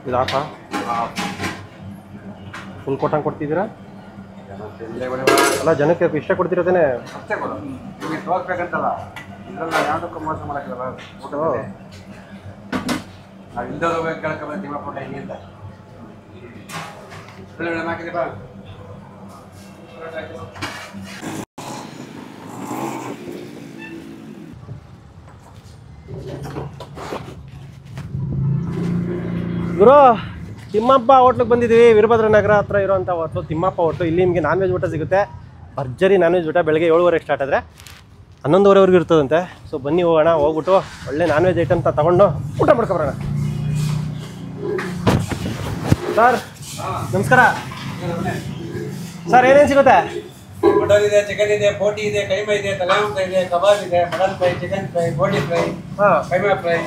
ಇದು ಆಫಾ ಫುಲ್ ಕೊಟ್ಟಂಗೆ ಕೊಡ್ತಿದ್ದೀರಾ? ಅಲ್ಲ ಜನಕ್ಕೆ ಇಷ್ಟ ಕೊಡ್ತಿರೋದೇನೆ ಅಷ್ಟೇ ಕೊಡು. ನಿಮಗೆ ತೋರಿಸ್ಬೇಕಂತಲ್ಲ, ಇದೆಲ್ಲ ಯಾವುದಕ್ಕೂ ಮೋಸ ಮಾಡೋಕ್ಕಿಲ್ಲ. ಊಟದಲ್ಲಿ ನಾವು ಇಲ್ದವ್ರು ಕೇಳ್ಕೊಂಬ ತಿಮ್ಮಪ್ಪ ಹಿಂಗೆ ಅಂತ ಒಳ್ಳೆ ಹಾಕಿದೆ ಬಾ. ಗುರು ತಿಮ್ಮಪ್ಪ ಹೋಟ್ಲಿಗೆ ಬಂದಿದ್ದೀವಿ. ವೀರಭದ್ರ ನಗರ ಹತ್ರ ಇರೋಂಥ ಹೋಟ್ಲು ತಿಮ್ಮಪ್ಪ ಹೋಟ್ಲು. ಇಲ್ಲಿ ನಿಮಗೆ ನಾನ್ ವೆಜ್ ಊಟ ಸಿಗುತ್ತೆ. ಭರ್ಜರಿ ನಾನ್ ವೆಜ್ ಊಟ ಬೆಳಗ್ಗೆ 7:30 ಸ್ಟಾರ್ಟ್ ಆದರೆ 11:30ವರೆಗೂ ಇರ್ತದಂತೆ. ಸೊ ಬನ್ನಿ ಹೋಗೋಣ, ಹೋಗ್ಬಿಟ್ಟು ಒಳ್ಳೆ ನಾನ್ ವೆಜ್ ಐಟಮ್ ತಗೊಂಡು ಊಟ ಮಾಡ್ಕೊಬರೋಣ. ಸರ್ ನಮಸ್ಕಾರ ಸರ್, ಏನೇನು ಸಿಗುತ್ತೆ? ಮಟನ್ ಇದೆ, ಚಿಕನ್ ಇದೆ, ಬೋಟಿ ಇದೆ, ಕೈಮಾ ಇದೆ, ತಲೆಮಾಂಸ ಇದೆ, ಕಬಾಬ್ ಇದೆ, mutton fry, chicken fry, boti fry, keema fry,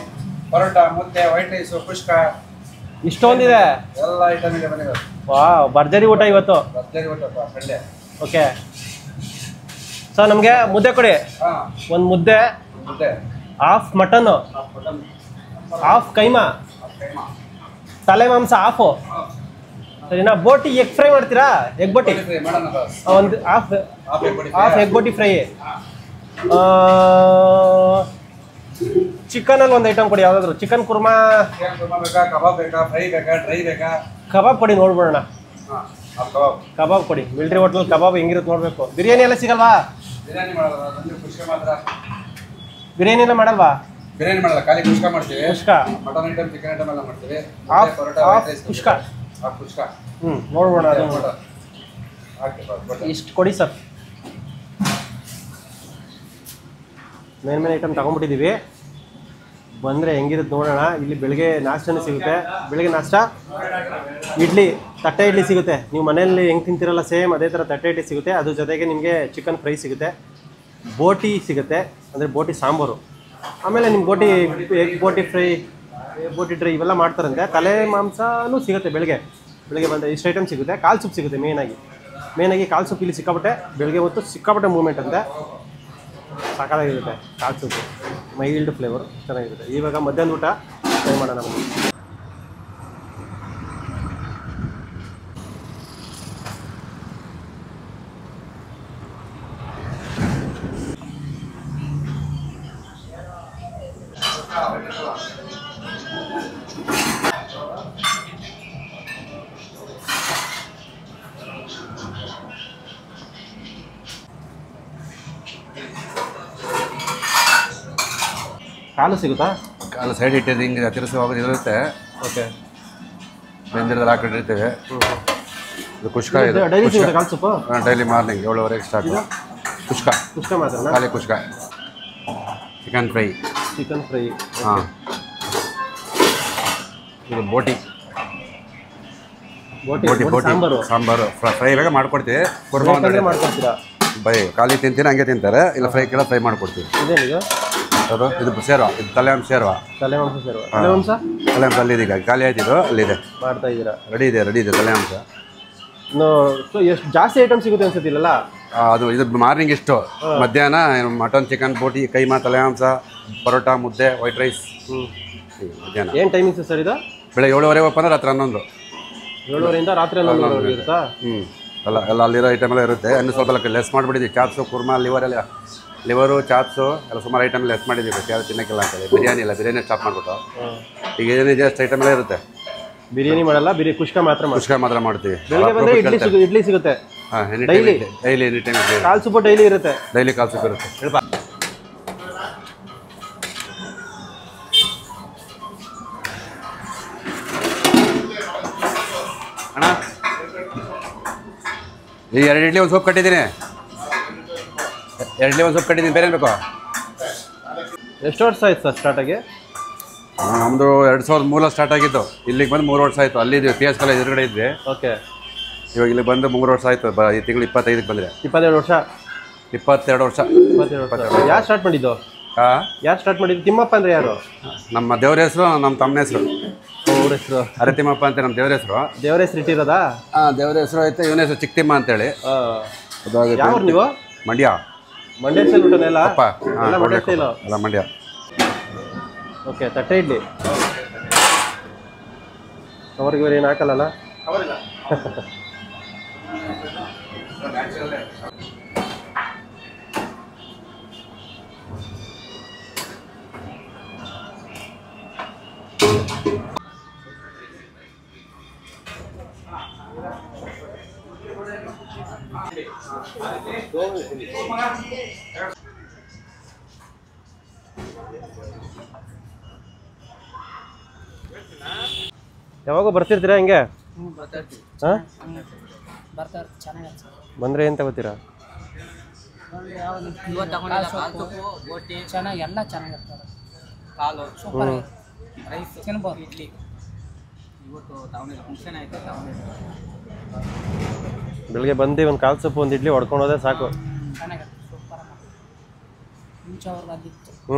parotta, ಮುದ್ದೆ, ವೈಟ್ ರೈಸು, ಕುಷ್ಕ, ಇಷ್ಟೊಂದಿದೆ ಎಲ್ಲ ಐಟಮ್ ಇದೆ. ಬಂದಿದೆ ವಾವ್, ಭರ್ಜರಿ ಊಟ ಇವತ್ತು. ಭರ್ಜರಿ ಊಟ ಸಂಡೆ. ಓಕೆ ಸರ್, ನಮಗೆ ಮುದ್ದೆ ಕೊಡಿ. ಒಂದು ಮುದ್ದೆ, ಹಾಫ್ ಮಟನ್ನು, ಹಾಫ್ ಕೈಮಾ, ತಲೆ ಮಾಂಸ ಹಾಫು, ಸರಿನಾ? ಬೋಟಿ ಎಗ್ ಫ್ರೈ ಮಾಡ್ತೀರಾ? ಎಗ್ ಬೋಟಿ ಒಂದು ಹಾಫ್ ಎಗ್ ಬೋಟಿ ಫ್ರೈ. ಚಿಕನಲ್ಲಿ ಒಂದು ಐಟಮ್ ಕೊಡಿ, ಯಾವುದಾದ್ರು ಚಿಕನ್ ಕುರ್ಮಾ. ಬೇಕಾ, ಕಬಾಬ್ ಬೇಕಾ, ಫ್ರೈ ಬೇಕಾ, ಡ್ರೈ ಬೇಕಾ? ಕಬಾಬ್ ಕೊಡಿ, ನೋಡ್ಬಿಡೋಣ. ಕಬಾಬ್ ಕೊಡಿ. ಮಿಲ್ಟ್ರಿ ಹೋಟ್ಲಲ್ಲಿ ಕಬಾಬ್ ಹೆಂಗಿರುತ್ತೆ ನೋಡಬೇಕು. ಬಿರಿಯಾನಿ ಎಲ್ಲ ಸಿಗಲ್ವಾ? ಬಿರಿಯಾನಿ ಮಾಡಲ್ಲ, ಕುಷ್ಕ ಮಾತ್ರ. ಬಿರಿಯಾನಿ ಎಲ್ಲ ಮಾಡಲ್ವಾ? ಬಿರಿಯಾನಿ ಮಾಡಲ್ಲ, ಖಾಲಿ ಕುಷ್ಕ ಮಾಡ್ತೀವಿ. ಕುಷ್ಕ, ಮಟನ್ ಐಟಮ್, ಚಿಕನ್ ಐಟಮ್ ಎಲ್ಲ ಮಾಡ್ತೀವಿ. ಕುಷ್ಕ ಕುಷ್ಕ ನೋಡ್ಬೋಣ. ಅದು ಹಾಕಿ ಇಷ್ಟು ಕೊಡಿ ಸರ್. Main item ತಗೊಂಡ್ಬಿಟ್ಟಿದ್ದೀವಿ. ಬಂದರೆ ಹೆಂಗಿರುತ್ತೆ ನೋಡೋಣ. ಇಲ್ಲಿ ಬೆಳಗ್ಗೆ ನಾಷ್ಟನೂ ಸಿಗುತ್ತೆ. ಬೆಳಗ್ಗೆ ನಾಷ್ಟ ಇಡ್ಲಿ, ತಟ್ಟೆ ಇಡ್ಲಿ ಸಿಗುತ್ತೆ. ನೀವು ಮನೆಯಲ್ಲಿ ಹೆಂಗೆ ತಿಂತಿರಲ್ಲ ಸೇಮ್ ಅದೇ ಥರ ತಟ್ಟೆ ಇಡ್ಲಿ ಸಿಗುತ್ತೆ. ಅದ್ರ ಜೊತೆಗೆ ನಿಮಗೆ ಚಿಕನ್ ಫ್ರೈ ಸಿಗುತ್ತೆ, ಬೋಟಿ ಸಿಗುತ್ತೆ, ಅಂದರೆ ಬೋಟಿ ಸಾಂಬಾರು. ಆಮೇಲೆ ನಿಮ್ಮ ಬೋಟಿ ಎಗ್ ಬೋಟಿ ಫ್ರೈ, ಬೋಟಿ ಡ್ರೈ ಇವೆಲ್ಲ ಮಾಡ್ತಾರಂತೆ. ತಲೆ ಮಾಂಸನೂ ಸಿಗುತ್ತೆ ಬೆಳಗ್ಗೆ ಬಂದರೆ. ಇಷ್ಟು ಐಟಮ್ ಸಿಗುತ್ತೆ. ಕಾಲು ಸೂಪ್ ಸಿಗುತ್ತೆ ಮೇನಾಗಿ ಕಾಲು ಸೂಪ್ ಇಲ್ಲಿ ಸಿಕ್ಕಾಪಟ್ಟೆ. ಬೆಳಗ್ಗೆ ಹೊತ್ತು ಸಿಕ್ಕಾಪಟ್ಟೆ ಮೂವ್ಮೆಂಟ್ ಅಂತೆ. ಸಾಕಾಗಿರುತ್ತೆ ಕಾಲು ಸೂಪು, ಮೈಲ್ಡ್ ಫ್ಲೇವರು ಚೆನ್ನಾಗಿರುತ್ತೆ. ಇವಾಗ ಮಧ್ಯಾಹ್ನ ಊಟ ಟ್ರೈ ಮಾಡೋಣ. ಕಾಲು ಸಿಗುತ್ತಾ? ಕಾಲು ಸೈಡ್ ಇಟ್ಟಿದ್ದು ಹಿಂಗೆ ತಿರ್ಸಿ ಹೋಗೋದು ಇರುತ್ತೆ. ಓಕೆ, ಬೆಂದಿರೋದು ಹಾಕೊಂಡಿರ್ತೇವೆ. ಇದು ಕುಷ್ಕ ಇದೆ. ಡೈಲಿ ಸಿಗುತ್ತೆ ಕಾಲು soup? Daily morning 7:30 start. Kushka ಮಾತ್ರ, ಖಾಲಿ ಕುಷ್ಕ. Chicken fry. ಹಾಂ, ಇದು ಬೋಟಿ ಸಾಂಬಾರು ಫ್ರೈ ಬೇಗ ಮಾಡ್ಕೊಡ್ತೀವಿ. ಕುರ್ಮಾ ಮಾಡ್ಕೊಡ್ತೀರಾ? ಬೈ ಖಾಲಿ ತಿಂತೀನಿ, ಹಂಗೆ ತಿಂತಾರೆ. ಇಲ್ಲ ಫ್ರೈ ಕೇಳ ಫ್ರೈ ಮಾಡ್ಕೊಡ್ತೀವಿ. ಇದೇನಿದು? ಅದು ಇದು ಸೇರ್ವಾ, ಇದು ತಲೆಮಾಂಸ ಸೇರ್ವಾ. ತಲೆಮಾಂಸ ಅಲ್ಲಿದೆ. ಈಗ ಖಾಲಿ ಆಯ್ತಿದ್ದು, ಅಲ್ಲಿದೆ. ಮಾಡ್ತಾ ಇದ್ದೀರಾ? ರೆಡಿ ಇದೆ ತಲೆಮಾಂಸ. ಎಷ್ಟು ಜಾಸ್ತಿ ಐಟಮ್ ಸಿಗುತ್ತೆ ಅನ್ಸುತ್ತಿಲ್ಲ? ಅದು ಇದು ಮಾರ್ನಿಂಗ್ ಇಷ್ಟು, ಮಧ್ಯಾಹ್ನ ಮಟನ್, ಚಿಕನ್, ಬೋಟಿ, ಕೈಮಾ, ತಲೆಮಾಂಸ, ಪರೋಟ, ಮುದ್ದೆ, ವೈಟ್ ರೈಸ್. ಮಧ್ಯಾಹ್ನ ಏನು ಟೈಮಿಂಗ್ಸ್ ಸರ್ ಇದು? ಬೆಳಗ್ಗೆ 7:30 ಓಪನ್, ರಾತ್ರಿ 11. 7:30 ರಾತ್ರಿ 11 ಇರುತ್ತಾ? ಎಲ್ಲ ಅಲ್ಲಿರೋ ಐಟಮ್ ಎಲ್ಲ ಇರುತ್ತೆ. ಇನ್ನು ಸ್ವಲ್ಪ ಲೆಸ್ ಮಾಡಿಬಿಟ್ಟಿದ್ವಿ. ಚಾಪ್ಸು, ಕುರ್ಮಾ, ಲಿವರು, ಚಾಪ್ಸು ಎಲ್ಲ ಸುಮಾರು ಐಟಮ್ ಲೆಸ್ ಮಾಡಿದ್ದೀವಿ. ಯಾರು ತಿನ್ನೋಕ್ಕಿಲ್ಲ ಅಂತೇಳಿ. ಬಿರಿಯಾನಿ ಸ್ಟಾಪ್ ಮಾಡಿಬಿಟ್ಟು ಈಗ ಏನಿದೆ ಅಷ್ಟು ಐಟಮ್ ಎಲ್ಲ ಇರುತ್ತೆ. ಬಿರಿಯಾನಿ ಮಾಡಲ್ಲ, ಕುಷ್ಕ ಮಾತ್ರ ಮಾಡ್ತೀವಿ. ಬೆಳಗ್ಗೆ ಬಂದರೆ ಇಡ್ಲಿ ಸಿಗುತ್ತೆ. ಡೈಲಿ ಎನಿ ಟೈಮ್ ಕಾಲು ಸೂಪು ಡೈಲಿ ಇರುತ್ತೆ. ಕಾಲು ಸೂಪ್ ಇರುತ್ತೆ. ಅಣ್ಣ, ಈ 2 ಇಡ್ಲಿ ಒಂದು ಸೂಪ್ ಕಟ್ಟಿದ್ದೀನಿ. ಬೇರೆ ಬೇಕು? ಎಷ್ಟು ವರ್ಷ ಆಯ್ತು ಸರ್ ಸ್ಟಾರ್ಟಾಗಿ? ನಮ್ಮದು 2003 ಸ್ಟಾರ್ಟ್ ಆಗಿತ್ತು. ಇಲ್ಲಿಗೆ ಬಂದು 3 ವರ್ಷ ಆಯಿತು. ಅಲ್ಲಿದ್ವಿ, PS ಕಾಲೇಜ್ ಎದುರುಗಡೆ ಇದ್ವಿ. ಓಕೆ, ಇವಾಗ ಇಲ್ಲಿ ಬಂದು 3 ವರ್ಷ ಆಯಿತು. ಈ ತಿಂಗಳು 25ಕ್ಕೆ ಬಂದರೆ 22 ವರ್ಷ. 22 ವರ್ಷ. ಯಾರು ಸ್ಟಾರ್ಟ್ ಮಾಡಿದ್ದು? ಯಾರು ಸ್ಟಾರ್ಟ್ ಮಾಡಿದ್ದು? ತಿಮ್ಮಪ್ಪ ಅಂದರೆ ಯಾರು? ನಮ್ಮ ದೇವ್ರ ಹೆಸರು, ನಮ್ಮ ತಮ್ಮನ ಹೆಸರು. ಅವ್ರ ಹೆಸರು ಅರೆ ತಿಮ್ಮಪ್ಪ ಅಂತ ನಮ್ಮ ದೇವ್ರ ಹೆಸರು. ದೇವ್ರ ಹೆಸರು ಇಟ್ಟಿರೋದಾ? ದೇವ್ರ ಹೆಸರು ಐತೆ. ಇವನ ಹೆಸರು ಚಿಕ್ಕತಿಮ್ಮ ಅಂತೇಳಿ. ಯಾವ ನೀವು? ಮಂಡ್ಯ ಸ್ಟೈಲ್ ಊಟನೆಲ್ಲ? ಮಂಡ್ಯ ಸ್ಟೈಲು ಎಲ್ಲ ಮಂಡ್ಯ. ಓಕೆ, ತಟ್ಟೆ ಇಡ್ಲಿ ಅವ್ರಿಗೆ ಇವ್ರು ಏನು ಹಾಕಲ್ಲ. ಯಾವಾಗ ಬರ್ತಿರ್ತೀರಾ ಹಿಂಗೆ? ಹಾಂ, ಬಂದರೆ ಏನು ತಗೋತೀರಾ? ಚೆನ್ನಾಗಿ ಎಲ್ಲ ಚೆನ್ನಾಗಿರ್ತಾರೆ. ಕಾಲು ಸೂಪರ್ ರೈಸ್ ತಿನ್ಬೋದು. ಇಡ್ಲಿ ಇವತ್ತು ತಗೊಂಡಿಲ್ಲ, ಫಂಕ್ಷನ್ ಆಯಿತು ತಗೊಂಡಿಲ್ಲ. ಬೆಳಿಗ್ಗೆ ಬಂದು ಒಂದು ಕಾಲು ಸೊಪ್ಪು ಒಂದು ಇಡ್ಲಿ ಹೊಡ್ಕೊಂಡೋದೆ ಸಾಕು. ಚೆನ್ನಾಗಿರುತ್ತೆ, ಸೂಪರ್. ಮುಂಚೆ ಅವ್ರಿಗೆ ಅಲ್ಲಿತ್ತು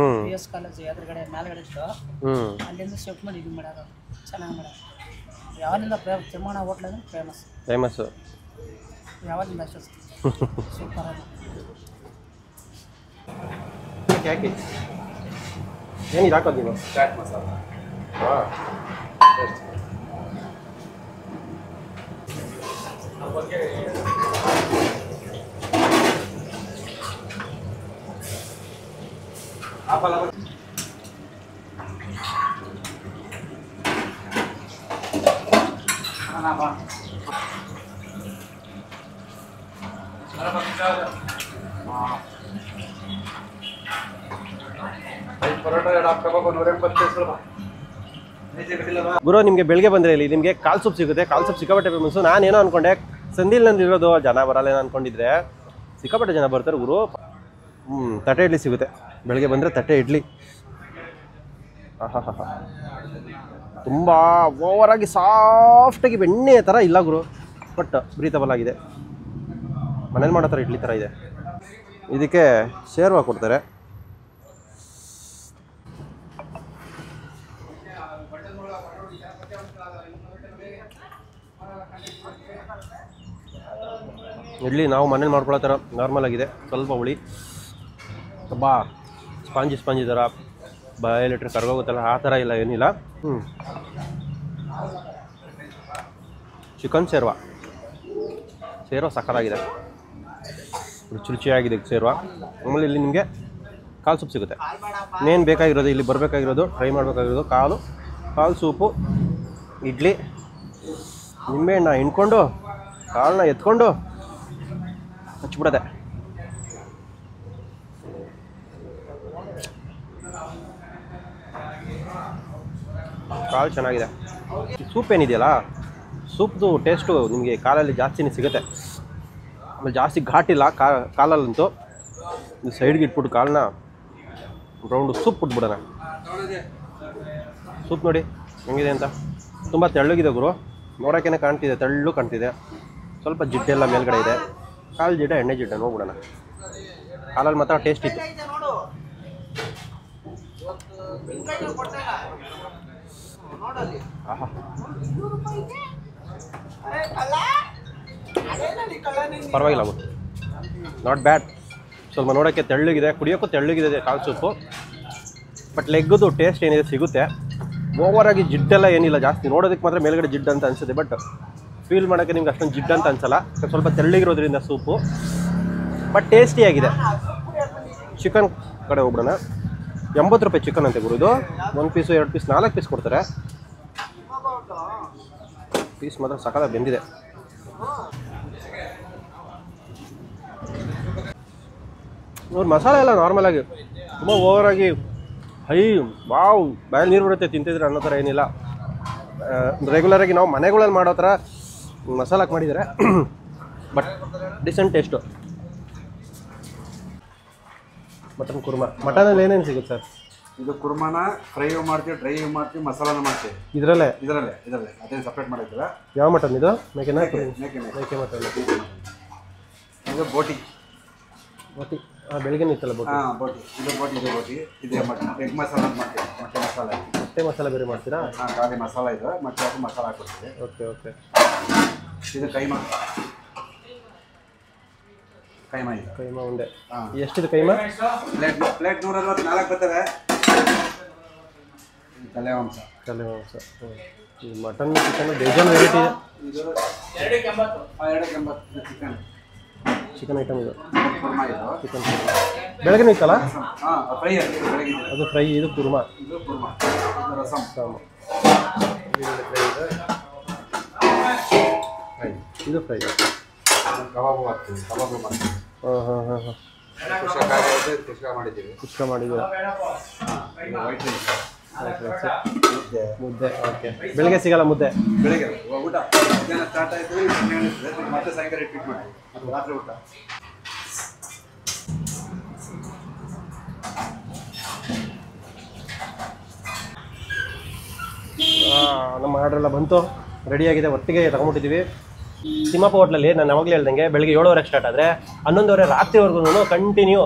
ಬಿ ಎಸ್ ಕಾಲೇಜ್ ಎದುರುಗಡೆ ಮೇಲ್ಗಡೆ ಇತ್ತು, ಅಲ್ಲಿಂದ ಶಿಫ್ಟ್ ಮಾಡಿ ಇದು ಮಾಡ್ಯಾರ. ಚೆನ್ನಾಗಿ ಮಾಡ್ಯಾರ. ಯಾವಾಗಿಂದ ತಿಮ್ಮಣ್ಣ ಹೋಟ್ಲ್ ಅಂದ್ರೆ ಫೇಮಸ್ಸು. ಯಾವಾಗಿಂದ ಅಷ್ಟು ಸೂಪರ್ ಆಗಿ. ಯಾಕೆ ಏನಿದು ಹಾಕೋದು ನೀವು? ಚಾಟ್ ಮಸಾಲ. ಹಾಂ, ಗುರು ನಿಮಗೆ ಬೆಳಿಗ್ಗೆ ಬಂದರೆ ಇಲ್ಲಿ ನಿಮಗೆ ಕಾಲು ಸೂಪ್ ಸಿಗುತ್ತೆ. ಕಾಲು ಸೂಪ್ ಸಿಕ್ಕಾಪಟ್ಟೆ ಫೇಮಸ್ಸು. ನಾನೇನೋ ಅಂದ್ಕೊಂಡೆ ಸಂದಿಲ್ನಲ್ಲಿ ಇರೋದು ಜನ ಬರಲ್ಲ ಏನೋ ಅಂದ್ಕೊಂಡಿದ್ರೆ ಸಿಕ್ಕಾಪಟ್ಟೆ ಜನ ಬರ್ತಾರೆ ಗುರು. ತಟ್ಟೆ ಇಡ್ಲಿ ಸಿಗುತ್ತೆ ಬೆಳಿಗ್ಗೆ ಬಂದರೆ. ತಟ್ಟೆ ಇಡ್ಲಿ ಆಹಾ ತುಂಬ ಓವರಾಗಿ ಸಾಫ್ಟಾಗಿ ಬೆಣ್ಣೆ ಥರ ಇಲ್ಲ ಗುರು, ಬಟ್ ಬ್ರೀತಬಲ್ ಆಗಿದೆ. ಮನೇಲಿ ಮಾಡೋ ಥರ ಇಡ್ಲಿ ಥರ ಇದೆ. ಇದಕ್ಕೆ ಶೇರ್ವಾ ಕೊಡ್ತಾರೆ. ಇಡ್ಲಿ ನಾವು ಮನೇಲಿ ಮಾಡ್ಕೊಳ್ಳೋ ಥರ ನಾರ್ಮಲ್ ಆಗಿದೆ, ಸ್ವಲ್ಪ ಹುಳಿ, ತುಂಬ ಸ್ಪಾಂಜಿ ಥರ ಬಾಯಲ್ಲಿಟ್ರೆ ಕರ್ಗೋಗುತ್ತಲ್ಲ ಆ ಥರ ಇಲ್ಲ, ಏನಿಲ್ಲ. ಚಿಕನ್ ಸೇರ್ವಾ ಸಕ್ಕತ್ತಾಗಿದೆ, ರುಚಿಯಾಗಿದೆ ಸೇರ್ವಾ. ಆಮೇಲೆ ಇಲ್ಲಿ ನಿಮಗೆ ಕಾಲು ಸೂಪ್ ಸಿಗುತ್ತೆ. ಇನ್ನೇನು ಬೇಕಾಗಿರೋದು ಇಲ್ಲಿ ಬರಬೇಕಾಗಿರೋದು, ಟ್ರೈ ಮಾಡಬೇಕಾಗಿರೋದು ಕಾಲು ಸೂಪು, ಇಡ್ಲಿ, ನಿಂಬೆಹಣ್ಣ ಹಿಂಡ್ಕೊಂಡು ಕಾಳನ್ನ ಎತ್ಕೊಂಡು ಹಚ್ಬಿಡೋದೆ. ಕಾಳು ಚೆನ್ನಾಗಿದೆ. ಸೂಪ್ ಏನಿದೆಯಲ್ಲ, ಸೂಪ್ದು ಟೇಸ್ಟು ನಿಮಗೆ ಕಾಲಲ್ಲಿ ಜಾಸ್ತಿನೇ ಸಿಗುತ್ತೆ. ಆಮೇಲೆ ಜಾಸ್ತಿ ಘಾಟಿಲ್ಲ ಕಾಲಲ್ಲಂತೂ. ಇದು ಸೈಡ್ಗೆ ಇಟ್ಬಿಟ್ಟು ಕಾಳನ್ನ ರೌಂಡು ಸೂಪ್ ಬಿಟ್ಬಿಡೋಣ. ಸೂಪ್ ನೋಡಿ ಹೆಂಗಿದೆ ಅಂತ, ತುಂಬ ತೆಳ್ಳಗಿದೆ ಗುರು, ನೋಡೋಕ್ಕೇ ಕಾಣ್ತಿದೆ, ತೆಳ್ಳು ಕಾಣ್ತಿದೆ. ಸ್ವಲ್ಪ ಜಿಡ್ಡೆಲ್ಲ ಮೇಲ್ಗಡೆ ಇದೆ, ಕಾಲು ಜಿಡ್ಡೆ ಎಣ್ಣೆ ಜಿಡ್ಡೆ ನೋಡ್ಬಿಡೋಣ. ಕಾಲಲ್ಲಿ ಮಾತ್ರ ಟೇಸ್ಟ್ ಇತ್ತು. ಆಹಾ, ಪರವಾಗಿಲ್ಲ ಗುರು, ನಾಟ್ ಬ್ಯಾಡ್. ಸ್ವಲ್ಪ ನೋಡೋಕ್ಕೆ ತೆಳ್ಳಗಿದೆ, ಕುಡಿಯೋಕ್ಕೂ ತೆಳ್ಳಗಿದೆ ಕಾಲು ಸೂಪು. ಬಟ್ ಲೆಗ್ಗದು ಟೇಸ್ಟ್ ಏನಿದೆ ಸಿಗುತ್ತೆ. ಓವರಾಗಿ ಜಿಡ್ಡೆಲ್ಲ ಏನಿಲ್ಲ ಜಾಸ್ತಿ, ನೋಡೋದಕ್ಕೆ ಮಾತ್ರ ಮೇಲ್ಗಡೆ ಜಿಡ್ಡು ಅಂತ ಅನಿಸುತ್ತೆ, ಬಟ್ ಫೀಲ್ ಮಾಡೋಕ್ಕೆ ನಿಮ್ಗೆ ಅಷ್ಟೊಂದು ಜಿಡ್ಡು ಅಂತ ಅನಿಸಲ್ಲ. ಸ್ವಲ್ಪ ತೆಳ್ಳಗಿರೋದ್ರಿಂದ ಸೂಪು, ಬಟ್ ಟೇಸ್ಟಿಯಾಗಿದೆ. ಚಿಕನ್ ಕಡೆ ಹೋಗ್ಬಿಡೋಣ. 80 ರೂಪಾಯಿ ಚಿಕನ್ ಅಂತೆ ಗುರು ಇದು. 1 ಪೀಸು 2 ಪೀಸ್ 4 ಪೀಸ್ ಕೊಡ್ತಾರೆ. ಪೀಸ್ ಮಾತ್ರ ಸಕ್ಕತ್ತಾಗಿ ಬೆಂದಿದೆ. ಅವ್ರ ಮಸಾಲೆ ಎಲ್ಲ ನಾರ್ಮಲಾಗಿ ತುಂಬ ಓವರಾಗಿ ಹೈ ವಾವ್ ಬಾಯಲ್ಲಿ ನೀರು ಬರುತ್ತೆ ತಿಂತಿದ್ರೆ ಅನ್ನೋ ಥರ ಏನಿಲ್ಲ. ರೆಗ್ಯುಲರಾಗಿ ನಾವು ಮನೆಗಳಲ್ಲಿ ಮಾಡೋ ಥರ ಮಸಾಲಾಕ್ಕೆ ಮಾಡಿದ್ದಾರೆ, but decent taste. Mutton kurma, ಮಟನಲ್ಲಿ ಏನೇನು ಸಿಗುತ್ತೆ ಸರ್? ಇದು ಕುರ್ಮಾನ ಫ್ರೈ ಮಾಡ್ತೀವಿ, ಡ್ರೈ ಮಾಡ್ತೀವಿ, ಮಸಾಲಾನ ಮಾಡ್ತೀವಿ. ಇದರಲ್ಲೇ ಅದೇನು ಸಪ್ರೇಟ್ ಮಾಡಿದ್ದೀರಾ? ಯಾವ ಮಟನ್ ಇದು? ಮೇಕೆ ಮಟನ್. ಇದು ಬೋಟಿ. ಹಾಂ, ಬೆಳಿಗ್ಗೆ ಇತ್ತಲ್ಲ ಬೋಟಿ. ಹಾಂ, ಬೋಟಿ. ಇದು ಬೋಟಿ. ಇದೇ ಮಟನ್ ಎಗ್ ಮಸಾಲ ಮಾಡ್ತೀವಿ. ಮೊಟ್ಟೆ ಮಸಾಲೆ ಬೇರೆ ಮಾಡ್ತೀರಾ? ಹಾಂ, ಖಾಲಿ ಮಸಾಲ ಇದೆ, ಮೊಟ್ಟೆ ಹಾಕಿ ಮಸಾಲ ಹಾಕ್ಬಿಡ್ತೀವಿ. ಓಕೆ. ಇದು ಕೈಮಾ ಇದೆ. ಕೈಮಾ ಉಂಡೆ. ಎಷ್ಟಿದೆ ಕೈಮಾ? ಪ್ಲೇಟ್ 164 ಬರ್ತವೆ. ತಲೆ ಮಾಂಸ. ಈ ಮಟನ್ ಚಿಕನ್ ಬೇಜಾನ್ ವೆರೈಟಿ ಇದೆ. ಇದು 280 ಚಿಕನ್ ಚಿಕನ್ ಐಟಮ್ ಇದು. ಕುರ್ಮಾ ಇದು. ಚಿಕನ್ ಬೆಳಗ್ಗೆ ಇತ್ತಲ್ಲ ಫ್ರೈ ಬೆಳಗ್ಗೆ ಅದು ಫ್ರೈ, ಇದು ಕುರ್ಮಾ. ಇದು ಕುರ್ಮಾ, ಇದು ರಸಂ. ಇದು ಫ್ರೈ. ಕಬಾಬು ಮಾಡ್ತೀವಿ, ಕಬಾಬು ಮಾಡ್ತೀವಿ. ಹಾಂ ಹಾಂ ಹಾಂ ಹಾಂ ಕುಷ್ಕ ಮಾಡಿದ್ದೀವಿ. ಕುಷ್ಕ ಮಾಡಿದ್ದೀವಿ. ವೈಟ್ ರೈಸ್, ಮುದ್ದೆ. ಓಕೆ, ಬೆಳಗ್ಗೆ ಸಿಗಲ್ಲ ಮುದ್ದೆ. ಬೆಳಿಗ್ಗೆ ಊಟ ಮಧ್ಯಾಹ್ನ ಸ್ಟಾರ್ಟ್ ಆಯಿತು, ಮತ್ತೆ ಸಾಯಂಕಾಲ ರಿಪೀಟ್ ಮಾಡಿ, ಅದು ರಾತ್ರಿ ಊಟ. ನಮ್ಮ ಆರ್ಡ್ರ್ ಎಲ್ಲ ಬಂತು, ರೆಡಿಯಾಗಿದೆ, ಒಟ್ಟಿಗೆ ತಗೊಂಬಿಟ್ಟಿದ್ದೀವಿ. ತಿಮ್ಮಪ್ಪ ಹೋಟ್ಲಲ್ಲಿ ನಾನು ಯಾವಾಗಲೂ ಹೇಳ್ದಂಗೆ ಬೆಳಗ್ಗೆ 7:00 ಸ್ಟಾರ್ಟ್ ಆದರೆ 11:00 ರಾತ್ರಿವರೆಗೂ ಕಂಟಿನ್ಯೂ,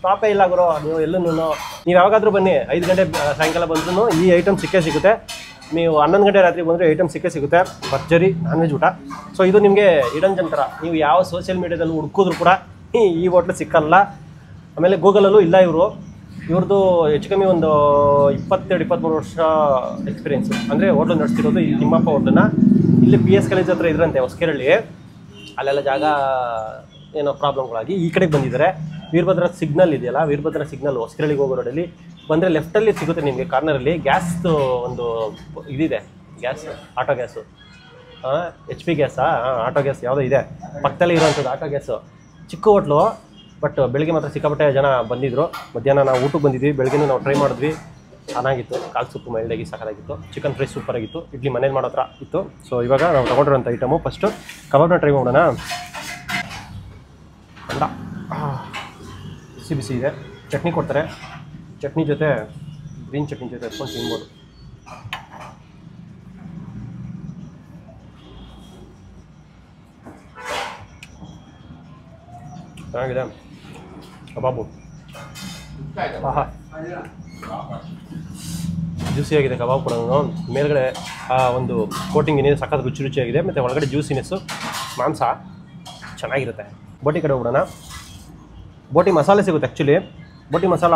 ಸ್ಟಾಪೇ ಇಲ್ಲ ಗುರು. ನೀವು ಎಲ್ಲೂ ನೀವು ಯಾವಾಗಾದರೂ ಬನ್ನಿ, 5 ಗಂಟೆ ಸಾಯಂಕಾಲ ಬಂದ್ರೂ ಈ ಐಟಮ್ ಸಿಕ್ಕೇ ಸಿಗುತ್ತೆ. ನೀವು 11 ಗಂಟೆ ರಾತ್ರಿ ಬಂದರೆ ಐಟಮ್ ಸಿಕ್ಕೇ ಸಿಗುತ್ತೆ. ಭರ್ಜರಿ ನಾನ್ ವೆಜ್ ಊಟ. ಸೊ ಇದು ನಿಮಗೆ ಇಡನ್ ಜನ್ ಥರ, ನೀವು ಯಾವ ಸೋಷಿಯಲ್ ಮೀಡಿಯಾದಲ್ಲಿ ಹುಡುಕಿದ್ರು ಕೂಡ ಈ ಹೋಟ್ಲು ಸಿಕ್ಕಲ್ಲ. ಆಮೇಲೆ ಗೂಗಲಲ್ಲೂ ಇಲ್ಲ. ಇವ್ರದ್ದು ಹೆಚ್ಚು ಕಮ್ಮಿ ಒಂದು 22-23 ವರ್ಷ ಎಕ್ಸ್ಪೀರಿಯೆನ್ಸು. ಅಂದರೆ ಹೋಟ್ಲು ನಡೆಸ್ತಿರೋದು ಈ ತಿಮ್ಮಪ್ಪ ಹೋಟ್ಲನ್ನ. ಇಲ್ಲಿ PS ಕಾಲೇಜ್ ಹತ್ರ ಇದ್ರಂತೆ ಹೊಸಕೆರಳ್ಳಿ. ಅಲ್ಲೆಲ್ಲ ಜಾಗ ಏನೋ ಪ್ರಾಬ್ಲಮ್ಗಳಾಗಿ ಈ ಕಡೆಗೆ ಬಂದಿದ್ದಾರೆ. ವೀರಭದ್ರ ಸಿಗ್ನಲ್ ಇದೆಯಲ್ಲ, ವೀರಭದ್ರ ಸಿಗ್ನಲ್ ಹೊಸಕೆರಳಿಗೆ ಹೋಗೋ ರೋಡಲ್ಲಿ ಬಂದರೆ ಲೆಫ್ಟಲ್ಲಿ ಸಿಗುತ್ತೆ ನಿಮಗೆ ಕಾರ್ನರಲ್ಲಿ. ಗ್ಯಾಸ್ದು ಒಂದು ಇದಿದೆ, ಗ್ಯಾಸ್, ಆಟೋ ಗ್ಯಾಸು, HP ಗ್ಯಾಸಾ, ಆಟೋ ಗ್ಯಾಸ್ ಯಾವುದೋ ಇದೆ ಪಕ್ಕದಲ್ಲೇ ಇರೋವಂಥದ್ದು ಆಟೋ ಗ್ಯಾಸು. ಚಿಕ್ಕ ಹೋಟ್ಲು, ಬಟ್ ಬೆಳಗ್ಗೆ ಮಾತ್ರ ಸಿಕ್ಕಾಪಟ್ಟೆ ಜನ ಬಂದಿದ್ದರು. ಮಧ್ಯಾಹ್ನ ನಾವು ಊಟಕ್ಕೆ ಬಂದಿದ್ವಿ, ಬೆಳಗ್ಗೆನೂ ನಾವು ಟ್ರೈ ಮಾಡಿದ್ವಿ, ಚೆನ್ನಾಗಿತ್ತು. ಕಾಲು ಸೂಪು ಮೈಲ್ಡಾಗಿ ಸಾಕಾಗಿತ್ತು. ಚಿಕನ್ ಫ್ರೈ ಸೂಪರಾಗಿತ್ತು. ಇಡ್ಲಿ ಮನೇಲಿ ಮಾಡೋ ಥರ ಇತ್ತು. ಸೊ ಇವಾಗ ನಾವು ತೊಗೊಂಡಿರೋಂಥ ಐಟಮು ಫಸ್ಟು ಕಬಾಬ್ನ ಟ್ರೈ ಮಾಡೋಣ. ಅಂಡ ಬಿಸಿ ಬಿಸಿ ಇದೆ. ಚಟ್ನಿ ಕೊಡ್ತಾರೆ, ಚಟ್ನಿ ಜೊತೆ ಗ್ರೀನ್ ಚಟ್ನಿ ಜೊತೆ ಎತ್ಕೊಂಡು ತಿನ್ಬೋದು. ಚೆನ್ನಾಗಿದೆ ಕಬಾಬು. ಆಹಾ, ಜ್ಯೂಸಿಯಾಗಿದೆ ಕಬಾಬ್ ಕೂಡ. ಮೇಲ್ಗಡೆ ಆ ಒಂದು ಕೋಟಿಂಗ್ ಏನಿದೆ ಸಖತ್ ರುಚಿ ರುಚಿಯಾಗಿದೆ, ಮತ್ತು ಒಳಗಡೆ ಜ್ಯೂಸಿನೆಸ್ಸು, ಮಾಂಸ ಚೆನ್ನಾಗಿರುತ್ತೆ. ಬೋಟಿ ಕಡೆ ಹೋಗೋಣ. ಬೋಟಿ ಮಸಾಲೆ ಸಿಗುತ್ತೆ. ಆ್ಯಕ್ಚುಲಿ ಬೋಟಿ ಮಸಾಲ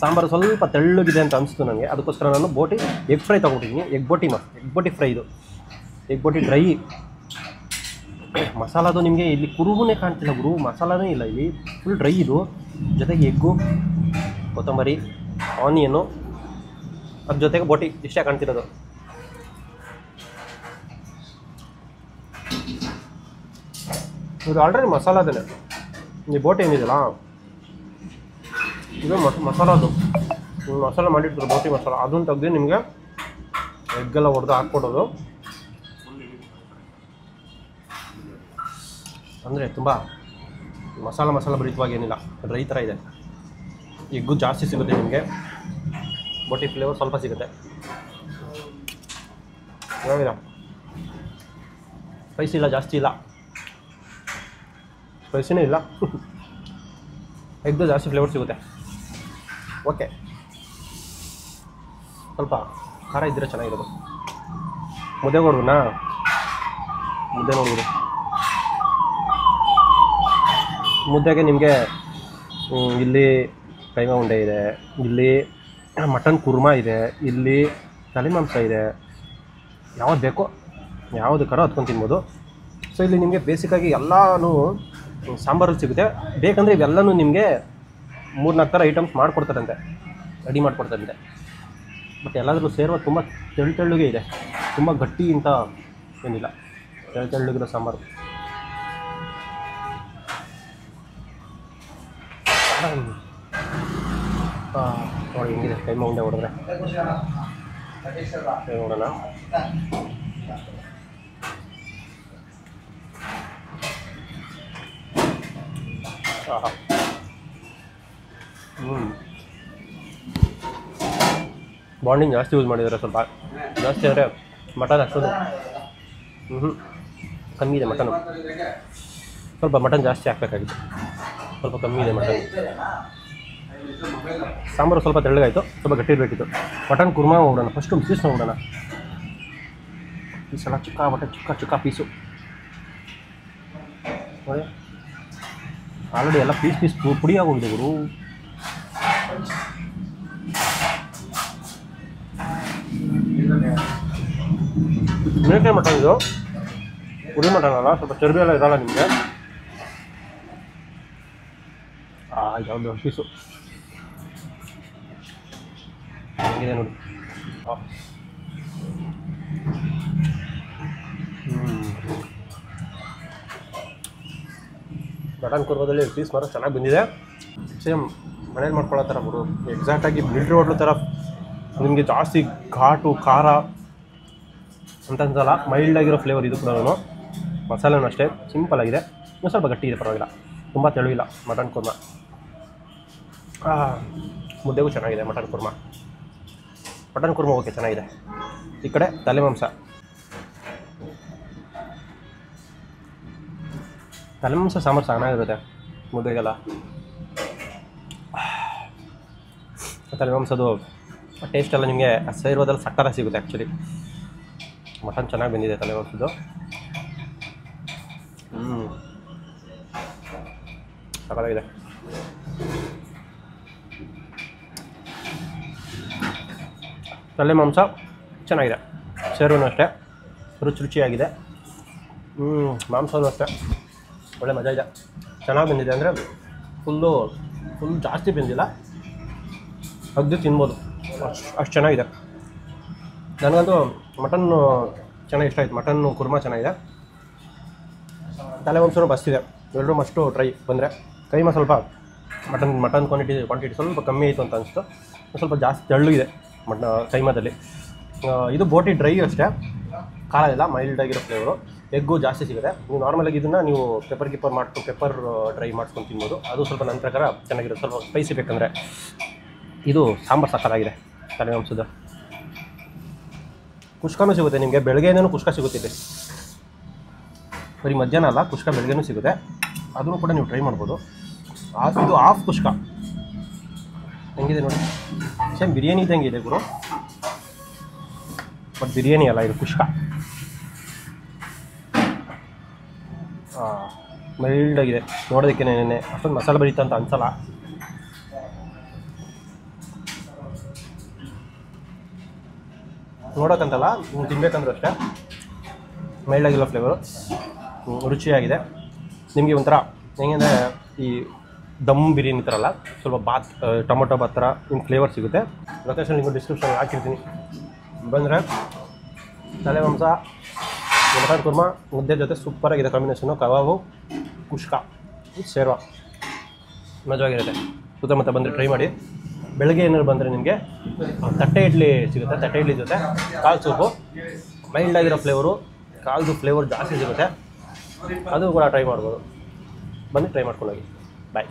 ಸಾಂಬಾರು ಸ್ವಲ್ಪ ತೆಳ್ಳಗಿದೆ ಅಂತ ಅನಿಸ್ತು ನನಗೆ. ಅದಕ್ಕೋಸ್ಕರ ನಾನು ಬೋಟಿ ಎಗ್ ಫ್ರೈ ತೊಗೊಂಡಿದ್ದೀನಿ. ಎಗ್ ಬೋಟಿ ಫ್ರೈ ಇದು. ಎಗ್ ಬೋಟಿ ಡ್ರೈ ಮಸಾಲದು ನಿಮಗೆ ಇಲ್ಲಿ ಕುರುಬುನೇ ಕಾಣ್ತಿಲ್ಲ ಗುರು, ಮಸಾಲನೇ ಇಲ್ಲ ಇಲ್ಲಿ, ಫುಲ್ ಡ್ರೈ ಇದು. ಜೊತೆಗೆ ಎಗ್ಗು, ಕೊತ್ತಂಬರಿ, ಆನಿಯನು, ಅದ್ರ ಜೊತೆಗೆ ಬೋಟಿ ಇಷ್ಟೇ ಕಾಣ್ತಿರೋದು. ಇದು ಆಲ್ರೆಡಿ ಮಸಾಲದೇನೆ. ಈ ಬೋಟಿ ಏನಿದೆಯಲ್ಲ ಇದು ಮಸಾಲದು, ಮಸಾಲ ಮಾಡಿರ್ತಾರೆ ಬೋಟಿ ಮಸಾಲ. ಅದನ್ನು ತೆಗೆದು ನಿಮಗೆ ಎಗ್ಗೆಲ್ಲ ಹೊಡೆದು ಹಾಕ್ಕೊಡೋದು. ಅಂದರೆ ತುಂಬ ಮಸಾಲ ಭರಿತವಾಗಿ ಏನಿಲ್ಲ, ಡ್ರೈ ಥರ ಇದೆ. ಎಗ್ಗು ಜಾಸ್ತಿ ಸಿಗುತ್ತೆ ನಿಮಗೆ, ಬೋಟಿ ಫ್ಲೇವರ್ ಸ್ವಲ್ಪ ಸಿಗುತ್ತೆ. ಚೆನ್ನಾಗಿದೆ. ಸ್ಪೈಸಿ ಇಲ್ಲ, ಜಾಸ್ತಿ ಇಲ್ಲ, ಸ್ಪೈಸಿನೇ ಇಲ್ಲ. ಎಗ್ದು ಜಾಸ್ತಿ ಫ್ಲೇವರ್ ಸಿಗುತ್ತೆ. ಓಕೆ, ಸ್ವಲ್ಪ ಖಾರ ಇದ್ದರೆ ಚೆನ್ನಾಗಿರೋದು. ಮುದ್ದೆ ನೋಡ್ಬೋದಾ? ಮುದ್ದೆ ನೋಡ್ಬೋದು. ಮುದ್ದೆಗೆ ನಿಮಗೆ ಇಲ್ಲಿ ಕೈಮಾ ಉಂಡೆ ಇದೆ, ಇಲ್ಲಿ ಮಟನ್ ಕುರ್ಮಾ ಇದೆ, ಇಲ್ಲಿ ತಲೆ ಮಾಂಸ ಇದೆ. ಯಾವ್ದು ಬೇಕೋ ಯಾವುದು ಕರೋ ಹತ್ಕೊಂಡು ತಿನ್ಬೋದು. ಸೊ ಇಲ್ಲಿ ನಿಮಗೆ ಬೇಸಿಕ್ಕಾಗಿ ಎಲ್ಲನೂ ಸಾಂಬಾರಲ್ಲಿ ಸಿಗುತ್ತೆ. ಬೇಕಂದರೆ ಇವೆಲ್ಲನೂ ನಿಮಗೆ 3-4 ಥರ ಐಟಮ್ಸ್ ಮಾಡಿಕೊಡ್ತಾರಂತೆ, ರೆಡಿ ಮಾಡಿಕೊಡ್ತಾರಂತೆ. ಬಟ್ ಎಲ್ಲಾದರೂ ಸೇರುವ ತುಂಬ ತೆಳ್ಳಗೆ ಇದೆ, ತುಂಬ ಗಟ್ಟಿ ಅಂತ ಏನಿಲ್ಲ, ತೆಳ್ಳಗಿರೋ ಸಾಂಬಾರು. ನೋಡಿ ಹೆಂಗಿದೆ ಕೈಮಾ ಉಂಡೆ ಹೊಡೆದ್ರೆ. ನೋಡೋಣ. ಆಹಾ, ಬಾಂಡಿಂಗ್ ಜಾಸ್ತಿ ಯೂಸ್ ಮಾಡಿದ್ದಾರೆ. ಸ್ವಲ್ಪ ಜಾಸ್ತಿ ಅಂದರೆ ಮಟನ್ ಅಷ್ಟೊಂದು ಕಮ್ಮಿ ಇದೆ ಮಟನು. ಸ್ವಲ್ಪ ಮಟನ್ ಜಾಸ್ತಿ ಹಾಕಬೇಕಾಗಿತ್ತು, ಸ್ವಲ್ಪ ಕಮ್ಮಿ ಇದೆ ಮಟನ್. ಸಾಂಬಾರು ಸ್ವಲ್ಪ ತೆಳ್ಳಗಾಯಿತು, ಸ್ವಲ್ಪ ಗಟ್ಟಿ ಇರಬೇಕಿತ್ತು. ಮಟನ್ ಕುರ್ಮಾ ಹೋಗೋಣ. ಫಸ್ಟು ಪೀಸ್ ನೋಡೋಣ. ಪೀಸೆಲ್ಲ ಚಿಕ್ಕ ಪೀಸು ನೋಡಿ. ಆಲ್ರೆಡಿ ಎಲ್ಲ ಪೀಸ್ ಪುಡಿ ಆಗೋಗಿದೆ ಗುರು. ಮೇಕೆ ಮಟನ್ ಇದು ಉಡಿ ಮಟನ್ ಅಲ್ಲ, ಸ್ವಲ್ಪ ಚರ್ಬಿ ಎಲ್ಲ ಇರಲ್ಲ ನಿಮಗೆ. ಯಾವುದು ಪೀಸು ಹೆಂಗಿದೆ ನೋಡಿ. ಮಟನ್ ಕುರ್ಮದಲ್ಲಿ ಪೀಸ್ ಮಾತ್ರ ಚೆನ್ನಾಗಿ ಬಂದಿದೆ. ಸೇಮ್ ಮನೇಲಿ ಮಾಡ್ಕೊಳ್ಳೋ ಥರ ಬಿಡು, ಎಕ್ಸಾಕ್ಟಾಗಿ ಮಿಲ್ಟ್ರಿ ಹೋಟ್ಲು ಥರ ನಿಮಗೆ ಜಾಸ್ತಿ ಘಾಟು ಖಾರ ಅಂತ ಅನ್ಸಲ್ಲ. ಮೈಲ್ಡಾಗಿರೋ ಫ್ಲೇವರ್ ಇದು ಕೂಡ. ಮಸಾಲೆನೂ ಅಷ್ಟೇ ಸಿಂಪಲ್ ಆಗಿದೆ, ಇನ್ನೂ ಸ್ವಲ್ಪ ಗಟ್ಟಿ ಇದೆ, ಪರವಾಗಿಲ್ಲ, ತುಂಬ ತೆಳುವಿಲ್ಲ ಮಟನ್ ಕುರ್ಮ. ಮುದ್ದೆಗೂ ಚೆನ್ನಾಗಿದೆ mutton kurma. Mutton kurma okay ಚೆನ್ನಾಗಿದೆ. ಈ ಕಡೆ ತಲೆ ಮಾಂಸ. ತಲೆ ಮಾಂಸ ಸಾಂಬಾರು ಚೆನ್ನಾಗಿರುತ್ತೆ ಮುದ್ದೆಗೆಲ್ಲ. ತಲೆ ಮಾಂಸದು ಟೇಸ್ಟ್ ಎಲ್ಲ ನಿಮಗೆ ಸೇರೋದಲ್ಲಿ ಸಕ್ಕರ ಸಿಗುತ್ತೆ ಆ್ಯಕ್ಚುಲಿ. ಮಟನ್ ಚೆನ್ನಾಗಿ ಬಂದಿದೆ ತಲೆ ಮಾಂಸದ್ದು. ಸಕ್ಕತ್ತಾಗಿದೆ. ತಲೆ ಮಾಂಸ ಚೆನ್ನಾಗಿದೆ, ಸೇರುವೂ ಅಷ್ಟೇ ರುಚಿಯಾಗಿದೆ. ಮಾಂಸವೂ ಅಷ್ಟೇ ಒಳ್ಳೆ ಮಜಾ ಇದೆ, ಚೆನ್ನಾಗಿ ಬಂದಿದೆ. ಅಂದರೆ ಫುಲ್ ಜಾಸ್ತಿ ಬಂದಿಲ್ಲ, ಅಗ್ದು ತಿನ್ಬೋದು, ಅಷ್ಟು ಚೆನ್ನಾಗಿದೆ. ನನಗಂತೂ ಮಟನ್ನು ಚೆನ್ನಾಗಿ ಇಷ್ಟ ಆಯಿತು. ಮಟನ್ನು ಕುರ್ಮಾ ಚೆನ್ನಾಗಿದೆ, ತಲೆ ಮಾಂಸನೂ ಬಸ್ತಿದೆ. ಎಲ್ಲರೂ ಮಸ್ಟು ಟ್ರೈ. ಬಂದರೆ ಕೈಮಾ ಸ್ವಲ್ಪ ಮಟನ್ ಕ್ವಾಂಟಿಟಿ ಸ್ವಲ್ಪ ಕಮ್ಮಿ ಆಯಿತು ಅಂತ ಅನಿಸ್ತು. ಸ್ವಲ್ಪ ಜಾಸ್ತಿ ತೆಳ್ಳಗಿದೆ ಕೈಮಾದಲ್ಲಿ. ಇದು ಬೋಟಿ ಡ್ರೈ ಅಷ್ಟೇ, ಖಾರ ಇಲ್ಲ, ಮೈಲ್ಡಾಗಿರೋ ಫ್ಲೇವರು. ಎಗ್ಗು ಜಾಸ್ತಿ ಸಿಗುತ್ತೆ. ನೀವು ನಾರ್ಮಲಾಗಿ ಇದನ್ನು ನೀವು ಪೆಪ್ಪರ್ ಡ್ರೈ ಮಾಡ್ಕೊಂಡು ತಿನ್ಬೋದು. ಅದು ಸ್ವಲ್ಪ ನನ್ನ ಪ್ರಕಾರ ಚೆನ್ನಾಗಿರುತ್ತೆ, ಸ್ವಲ್ಪ ಸ್ಪೈಸಿ ಬೇಕಂದರೆ. ಇದು ಸಾಂಬಾರು ಸಕ್ಕತ್ತಾಗಿದೆ ತಲೆ ಮಾಂಸದ. ಕುಷ್ಕನೂ ಸಿಗುತ್ತೆ ನಿಮಗೆ, ಬೆಳಗ್ಗೆನೂ ಕುಷ್ಕ ಸಿಗುತ್ತೆ ಇಲ್ಲಿ. ಬರೀ ಮಧ್ಯಾಹ್ನ ಅಲ್ಲ, ಕುಷ್ಕ ಬೆಳಗ್ಗೆನೂ ಸಿಗುತ್ತೆ, ಅದನ್ನು ಕೂಡ ನೀವು ಟ್ರೈ ಮಾಡ್ಬೋದು. ಇದು ಹಾಫ್ ಕುಷ್ಕ ಹೆಂಗಿದೆ ನೋಡಿ, ಸೇಮ್ ಬಿರಿಯಾನಿ ಇದ್ದಂಗೆ ಇದೆ ಗುರು, ಬಟ್ ಬಿರಿಯಾನಿ ಅಲ್ಲ, ಇದು ಕುಷ್ಕ. ಮೈಲ್ಡಾಗಿದೆ ನೋಡೋದಕ್ಕೆ, ನೆನೆ ಅಷ್ಟೊಂದು ಮಸಾಲೆ ಬರೀತ ಅಂತ ಅನ್ಸಲ್ಲ. ನೋಡೋಕ್ಕಂತಲ್ಲ, ನೀವು ತಿನ್ಬೇಕಂದ್ರೂ ಅಷ್ಟೇ ಮೈಲ್ಡಾಗಿರೋ ಫ್ಲೇವರು, ರುಚಿಯಾಗಿದೆ. ನಿಮಗೆ ಒಂಥರ ಹೆಂಗಂದರೆ ಈ ದಮ್ ಬಿರಿಯಾನಿ ಥರಲ್ಲ, ಸ್ವಲ್ಪ ಟೊಮೊಟೊ ಬಾತ್ ಥರ ನಿಮ್ಮ ಫ್ಲೇವರ್ ಸಿಗುತ್ತೆ. ಲೊಕೇಶನ್ ನಿಮಗೆ ಡಿಸ್ಕ್ರಿಪ್ಷನ್ ಹಾಕಿರ್ತೀನಿ, ಬಂದರೆ ತಲೆ ಮಾಂಸ ಮಟನ್ ಕುರ್ಮಾ ಮುದ್ದೆ ಜೊತೆ ಸೂಪರಾಗಿದೆ ಕಾಂಬಿನೇಷನು. ಕಬಾಬು, ಕುಷ್ಕ, ಶೇರ್ವಾ ಮಜವಾಗಿರುತ್ತೆ. ಸುತ್ತಮುತ್ತ ಬಂದರೆ ಟ್ರೈ ಮಾಡಿ. ಬೆಳಗ್ಗೆ ಏನಾದ್ರು ಬಂದರೆ ನಿಮಗೆ ತಟ್ಟೆ ಇಡ್ಲಿ ಸಿಗುತ್ತೆ. ತಟ್ಟೆ ಇಡ್ಲಿ ಜೊತೆ ಕಾಲು ಸೂಪು, ಮೈಲ್ಡಾಗಿರೋ ಫ್ಲೇವರು, ಕಾಲ್ದು ಫ್ಲೇವರ್ ಜಾಸ್ತಿ ಸಿಗುತ್ತೆ, ಅದು ಕೂಡ ಟ್ರೈ ಮಾಡ್ಬೋದು. ಬನ್ನಿ ಟ್ರೈ ಮಾಡ್ಕೊಂಡು ಹೋಗಿ. ಬಾಯ್.